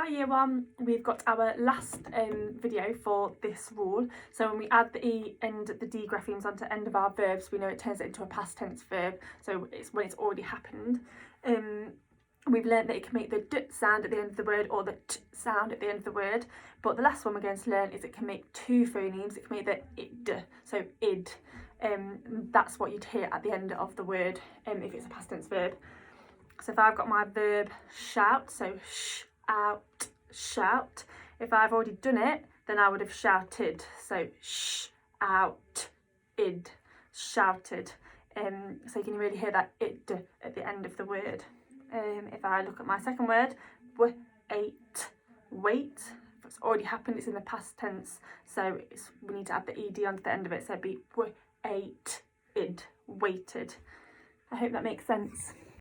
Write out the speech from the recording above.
Hi Year 1, we've got our last video for this rule. So when we add the E and the D graphemes onto the end of our verbs, we know it turns it into a past tense verb, so it's when it's already happened. We've learned that it can make the D sound at the end of the word or the T sound at the end of the word, but the last one we're going to learn is it can make two phonemes. It can make the id, so id. That's what you'd hear at the end of the word if it's a past tense verb. So if I've got my verb shout, so sh, out, shout. If I've already done it, then I would have shouted. So sh, out, id, shouted. So you can really hear that id at the end of the word. If I look at my second word, ate, wait. If it's already happened, it's in the past tense. So we need to add the ed onto the end of it. So it'd be ate, id, waited. I hope that makes sense.